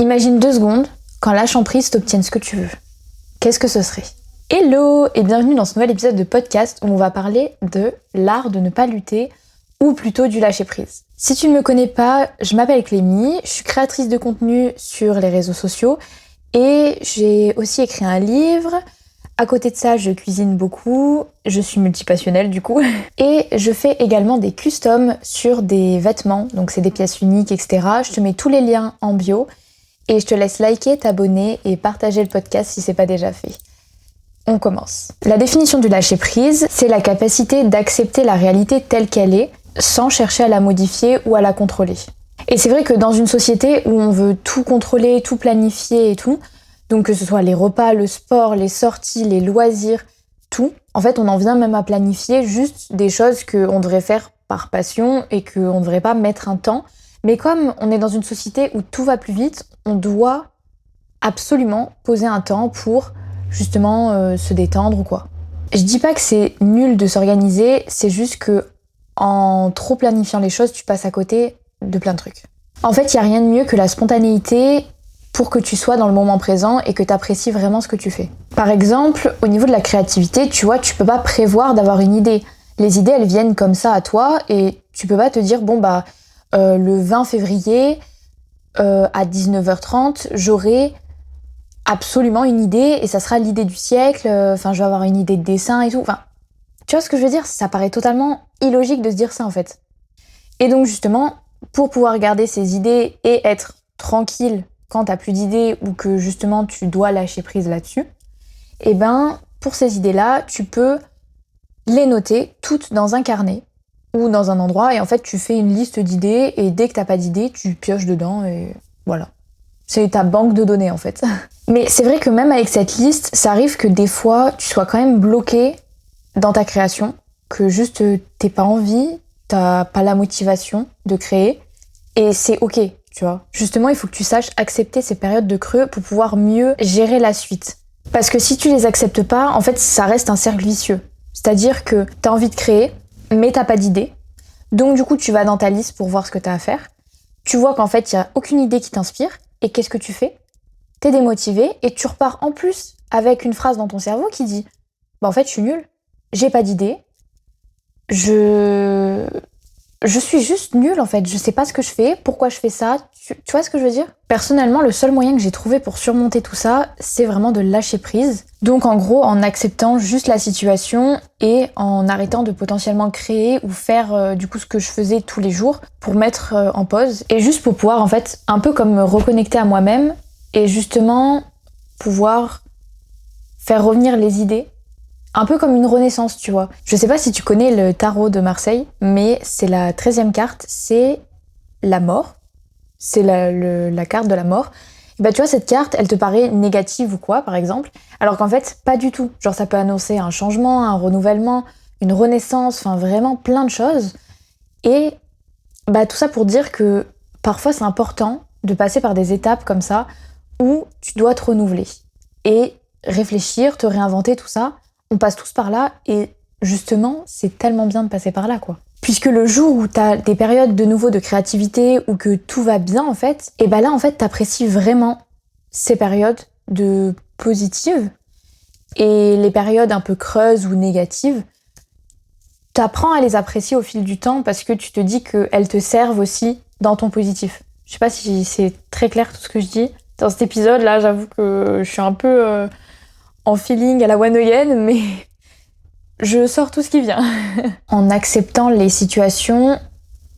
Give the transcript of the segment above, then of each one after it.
Imagine 2 secondes quand lâchant prise t'obtienne ce que tu veux. Qu'est-ce que ce serait? Hello et bienvenue dans ce nouvel épisode de podcast où on va parler de l'art de ne pas lutter ou plutôt du lâcher prise. Si tu ne me connais pas, je m'appelle Clémy, je suis créatrice de contenu sur les réseaux sociaux et j'ai aussi écrit un livre. À côté de ça, je cuisine beaucoup, je suis multipassionnelle du coup, et je fais également des customs sur des vêtements, donc c'est des pièces uniques, etc. Je te mets tous les liens en bio et je te laisse liker, t'abonner et partager le podcast si c'est pas déjà fait. On commence. La définition du lâcher prise, c'est la capacité d'accepter la réalité telle qu'elle est, sans chercher à la modifier ou à la contrôler. Et c'est vrai que dans une société où on veut tout contrôler, tout planifier et tout, donc que ce soit les repas, le sport, les sorties, les loisirs, tout. En fait, on en vient même à planifier juste des choses qu'on devrait faire par passion et qu'on ne devrait pas mettre un temps. Mais comme on est dans une société où tout va plus vite, on doit absolument poser un temps pour justement se détendre ou quoi. Je dis pas que c'est nul de s'organiser, c'est juste que en trop planifiant les choses, tu passes à côté de plein de trucs. En fait, il n'y a rien de mieux que la spontanéité pour que tu sois dans le moment présent et que tu apprécies vraiment ce que tu fais. Par exemple, au niveau de la créativité, tu vois, tu peux pas prévoir d'avoir une idée. Les idées, elles viennent comme ça à toi et tu peux pas te dire, le 20 février, à 19h30, j'aurai absolument une idée et ça sera l'idée du siècle, je vais avoir une idée de dessin et tout. Enfin, tu vois ce que je veux dire? Ça paraît totalement illogique de se dire ça en fait. Et donc justement, pour pouvoir garder ces idées et être tranquille quand t'as plus d'idées ou que justement tu dois lâcher prise là-dessus, et pour ces idées-là, tu peux les noter toutes dans un carnet ou dans un endroit et en fait tu fais une liste d'idées et dès que t'as pas d'idées, tu pioches dedans et voilà. C'est ta banque de données en fait. Mais c'est vrai que même avec cette liste, ça arrive que des fois tu sois quand même bloqué dans ta création, que juste t'aies pas envie, t'as pas la motivation de créer et c'est ok. Tu vois. Justement, il faut que tu saches accepter ces périodes de creux pour pouvoir mieux gérer la suite. Parce que si tu les acceptes pas, en fait, ça reste un cercle vicieux. C'est-à-dire que t'as envie de créer, mais t'as pas d'idée. Donc du coup, tu vas dans ta liste pour voir ce que t'as à faire. Tu vois qu'en fait, il y a aucune idée qui t'inspire. Et qu'est-ce que tu fais? T'es démotivé et tu repars en plus avec une phrase dans ton cerveau qui dit en fait, je suis nulle. J'ai pas d'idée. Je suis juste nulle en fait, je sais pas ce que je fais, pourquoi je fais ça, tu vois ce que je veux dire? Personnellement, le seul moyen que j'ai trouvé pour surmonter tout ça, c'est vraiment de lâcher prise. Donc en gros, en acceptant juste la situation et en arrêtant de potentiellement créer ou faire du coup ce que je faisais tous les jours pour mettre en pause et juste pour pouvoir en fait un peu comme me reconnecter à moi-même et justement pouvoir faire revenir les idées. Un peu comme une renaissance, tu vois. Je sais pas si tu connais le tarot de Marseille, mais c'est la 13e carte, c'est la mort. C'est la carte de la mort. Et tu vois, cette carte, elle te paraît négative ou quoi, par exemple, alors qu'en fait, pas du tout. Genre, ça peut annoncer un changement, un renouvellement, une renaissance, vraiment plein de choses. Et tout ça pour dire que parfois, c'est important de passer par des étapes comme ça où tu dois te renouveler et réfléchir, te réinventer, tout ça. On passe tous par là et justement, c'est tellement bien de passer par là, quoi. Puisque le jour où t'as des périodes de nouveau de créativité ou que tout va bien, en fait, et là, en fait, t'apprécies vraiment ces périodes de positives et les périodes un peu creuses ou négatives, t'apprends à les apprécier au fil du temps parce que tu te dis qu'elles te servent aussi dans ton positif. Je sais pas si c'est très clair tout ce que je dis. Dans cet épisode-là, j'avoue que je suis un peu en feeling à la Wanoyen, mais je sors tout ce qui vient. En acceptant les situations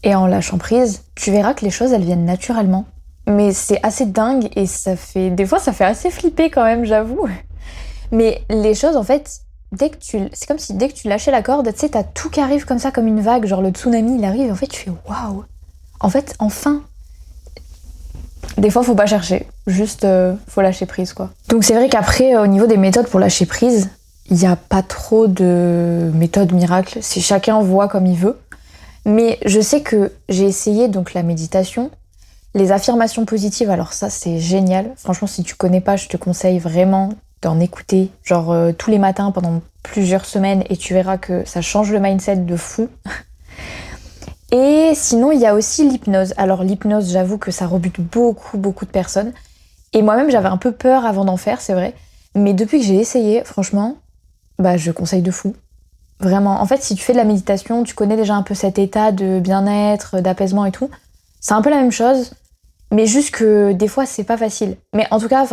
et en lâchant prise, tu verras que les choses, elles viennent naturellement. Mais c'est assez dingue et des fois, ça fait assez flipper quand même, j'avoue. Mais les choses, en fait, c'est comme si dès que tu lâchais la corde, tu sais, t'as tout qui arrive comme ça, comme une vague, genre le tsunami, il arrive, et en fait, tu fais waouh. En fait, enfin. Des fois, faut pas chercher, juste faut lâcher prise, quoi. Donc c'est vrai qu'après, au niveau des méthodes pour lâcher prise, il n'y a pas trop de méthodes miracles, si chacun voit comme il veut. Mais je sais que j'ai essayé donc la méditation, les affirmations positives, alors ça c'est génial. Franchement, si tu connais pas, je te conseille vraiment d'en écouter, genre tous les matins pendant plusieurs semaines et tu verras que ça change le mindset de fou. Et sinon, il y a aussi l'hypnose. Alors l'hypnose, j'avoue que ça rebute beaucoup de personnes. Et moi-même, j'avais un peu peur avant d'en faire, c'est vrai. Mais depuis que j'ai essayé, franchement, je conseille de fou. Vraiment. En fait, si tu fais de la méditation, tu connais déjà un peu cet état de bien-être, d'apaisement et tout. C'est un peu la même chose, mais juste que des fois, c'est pas facile. Mais en tout cas,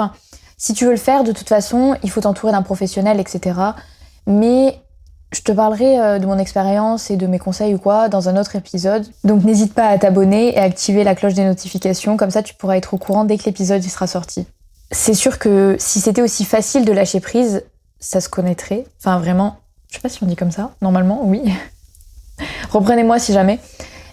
si tu veux le faire, de toute façon, il faut t'entourer d'un professionnel, etc. Mais je te parlerai de mon expérience et de mes conseils ou quoi dans un autre épisode. Donc n'hésite pas à t'abonner et à activer la cloche des notifications, comme ça tu pourras être au courant dès que l'épisode y sera sorti. C'est sûr que si c'était aussi facile de lâcher prise, ça se connaîtrait. Enfin vraiment, je sais pas si on dit comme ça, normalement, oui. Reprenez-moi si jamais.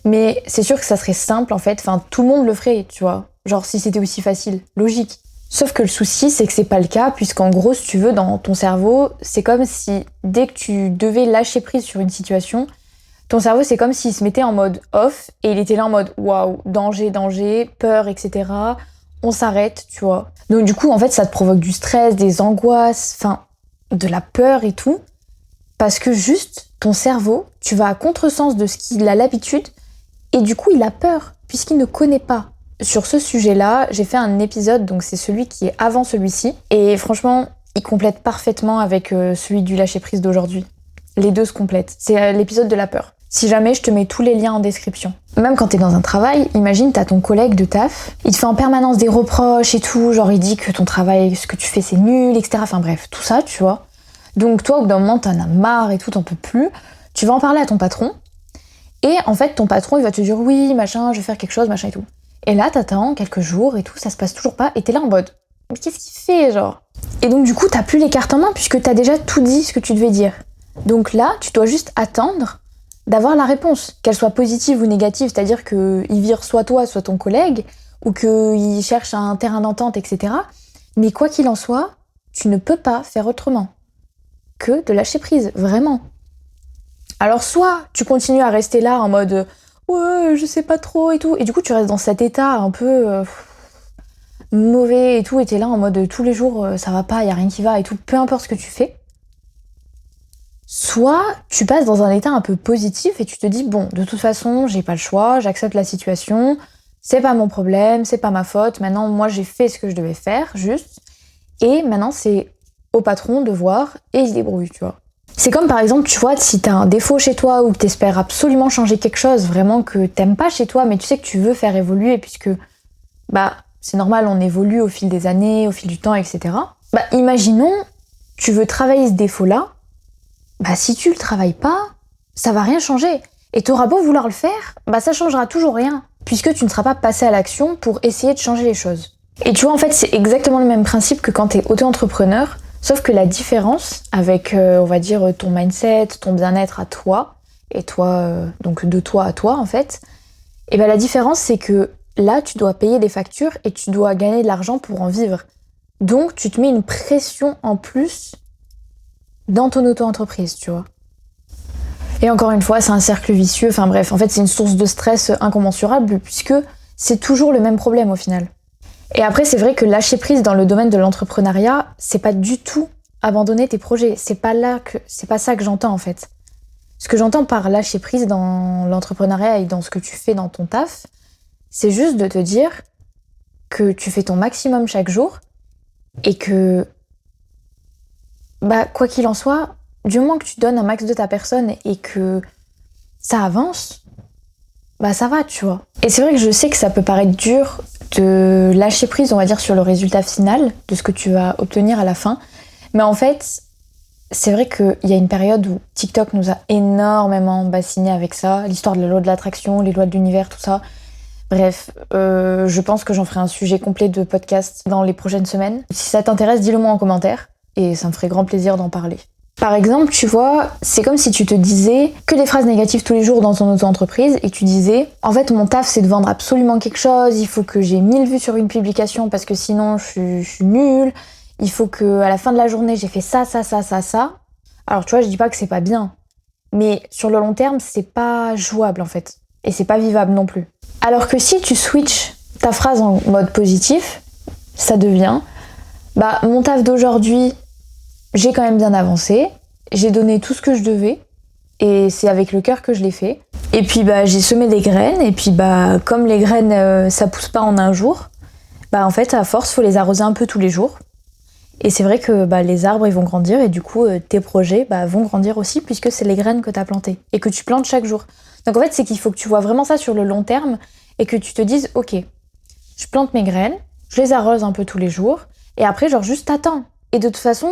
Mais c'est sûr que ça serait simple en fait, tout le monde le ferait, tu vois. Genre si c'était aussi facile, logique. Sauf que le souci, c'est que c'est pas le cas, puisqu'en gros, si tu veux, dans ton cerveau, c'est comme si, dès que tu devais lâcher prise sur une situation, ton cerveau, c'est comme s'il se mettait en mode off, et il était là en mode waouh, danger, peur, etc. On s'arrête, tu vois. Donc du coup, en fait, ça te provoque du stress, des angoisses, de la peur et tout, parce que juste, ton cerveau, tu vas à contresens de ce qu'il a l'habitude, et du coup, il a peur, puisqu'il ne connaît pas. Sur ce sujet-là, j'ai fait un épisode, donc c'est celui qui est avant celui-ci, et franchement, il complète parfaitement avec celui du lâcher-prise d'aujourd'hui. Les deux se complètent. C'est l'épisode de la peur. Si jamais, je te mets tous les liens en description. Même quand t'es dans un travail, imagine t'as ton collègue de taf, il te fait en permanence des reproches et tout, genre il dit que ton travail, ce que tu fais c'est nul, etc. Enfin bref, tout ça, tu vois. Donc toi, au bout d'un moment, t'en as marre et tout, t'en peux plus. Tu vas en parler à ton patron, et en fait, ton patron, il va te dire oui, machin, je vais faire quelque chose, machin et tout. Et là, t'attends quelques jours et tout, ça se passe toujours pas, et t'es là en mode mais qu'est-ce qu'il fait, genre? Et donc du coup, t'as plus les cartes en main puisque t'as déjà tout dit ce que tu devais dire. Donc là, tu dois juste attendre d'avoir la réponse, qu'elle soit positive ou négative, c'est-à-dire qu'il vire soit toi, soit ton collègue, ou qu'il cherche un terrain d'entente, etc. Mais quoi qu'il en soit, tu ne peux pas faire autrement que de lâcher prise, vraiment. Alors soit tu continues à rester là en mode ouais, je sais pas trop et tout, et du coup tu restes dans cet état un peu mauvais et tout, et t'es là en mode tous les jours ça va pas, y a rien qui va et tout, peu importe ce que tu fais. Soit tu passes dans un état un peu positif et tu te dis bon, de toute façon j'ai pas le choix, j'accepte la situation, c'est pas mon problème, c'est pas ma faute, maintenant moi j'ai fait ce que je devais faire, juste, et maintenant c'est au patron de voir et il se débrouille, tu vois. C'est comme par exemple, tu vois, si t'as un défaut chez toi ou que t'espères absolument changer quelque chose, vraiment que t'aimes pas chez toi, mais tu sais que tu veux faire évoluer puisque, c'est normal, on évolue au fil des années, au fil du temps, etc. Imaginons, tu veux travailler ce défaut-là, si tu le travailles pas, ça va rien changer. Et t'auras beau vouloir le faire, ça changera toujours rien, puisque tu ne seras pas passé à l'action pour essayer de changer les choses. Et tu vois, en fait, c'est exactement le même principe que quand t'es auto-entrepreneur, sauf que la différence avec, on va dire, ton mindset, ton bien-être à toi, et toi, donc de toi à toi, en fait, la différence, c'est que là, tu dois payer des factures et tu dois gagner de l'argent pour en vivre. Donc, tu te mets une pression en plus dans ton auto-entreprise, tu vois. Et encore une fois, c'est un cercle vicieux, en fait, c'est une source de stress incommensurable, puisque c'est toujours le même problème au final. Et après, c'est vrai que lâcher prise dans le domaine de l'entrepreneuriat, c'est pas du tout abandonner tes projets. C'est pas ça que j'entends en fait. Ce que j'entends par lâcher prise dans l'entrepreneuriat et dans ce que tu fais dans ton taf, c'est juste de te dire que tu fais ton maximum chaque jour et que, quoi qu'il en soit, du moment que tu donnes un max de ta personne et que ça avance, ça va, tu vois. Et c'est vrai que je sais que ça peut paraître dur de lâcher prise, on va dire, sur le résultat final de ce que tu vas obtenir à la fin. Mais en fait, c'est vrai qu'il y a une période où TikTok nous a énormément bassiné avec ça, l'histoire de la loi de l'attraction, les lois de l'univers, tout ça. Bref, je pense que j'en ferai un sujet complet de podcast dans les prochaines semaines. Si ça t'intéresse, dis-le moi en commentaire et ça me ferait grand plaisir d'en parler. Par exemple, tu vois, c'est comme si tu te disais que des phrases négatives tous les jours dans ton auto-entreprise et tu disais « En fait, mon taf, c'est de vendre absolument quelque chose, il faut que j'ai 1000 vues sur une publication parce que sinon, je suis nulle, il faut qu'à la fin de la journée, j'ai fait ça. » Alors, tu vois, je dis pas que c'est pas bien, mais sur le long terme, c'est pas jouable en fait. Et c'est pas vivable non plus. Alors que si tu switches ta phrase en mode positif, ça devient « mon taf d'aujourd'hui, j'ai quand même bien avancé, j'ai donné tout ce que je devais, et c'est avec le cœur que je l'ai fait. Et puis j'ai semé des graines, et puis comme les graines ça pousse pas en un jour, en fait à force faut les arroser un peu tous les jours. Et c'est vrai que les arbres ils vont grandir, et du coup tes projets vont grandir aussi, puisque c'est les graines que t'as plantées et que tu plantes chaque jour. Donc en fait c'est qu'il faut que tu vois vraiment ça sur le long terme, et que tu te dises ok, je plante mes graines, je les arrose un peu tous les jours, et après juste t'attends. Et de toute façon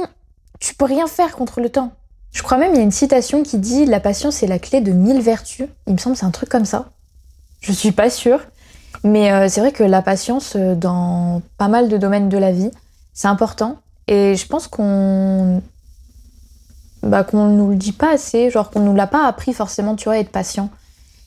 tu peux rien faire contre le temps. Je crois même il y a une citation qui dit la patience est la clé de 1000 vertus. Il me semble que c'est un truc comme ça. Je suis pas sûre. Mais c'est vrai que la patience, dans pas mal de domaines de la vie, c'est important. Et je pense qu'on nous le dit pas assez, qu'on nous l'a pas appris forcément, tu vois, être patient.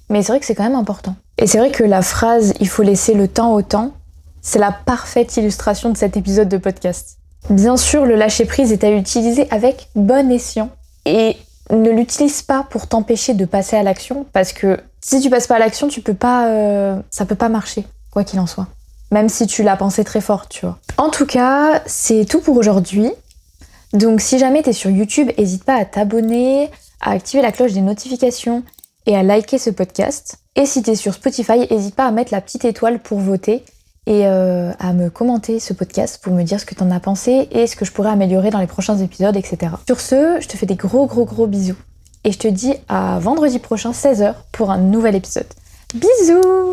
Mais c'est vrai que c'est quand même important. Et c'est vrai que la phrase « il faut laisser le temps au temps », c'est la parfaite illustration de cet épisode de podcast. Bien sûr, le lâcher-prise est à utiliser avec bon escient. Et ne l'utilise pas pour t'empêcher de passer à l'action, parce que si tu passes pas à l'action, ça peut pas marcher, quoi qu'il en soit. Même si tu l'as pensé très fort, tu vois. En tout cas, c'est tout pour aujourd'hui. Donc si jamais t'es sur YouTube, n'hésite pas à t'abonner, à activer la cloche des notifications et à liker ce podcast. Et si t'es sur Spotify, n'hésite pas à mettre la petite étoile pour voter et à me commenter ce podcast pour me dire ce que t'en as pensé et ce que je pourrais améliorer dans les prochains épisodes, etc. Sur ce, je te fais des gros bisous. Et je te dis à vendredi prochain, 16h, pour un nouvel épisode. Bisous!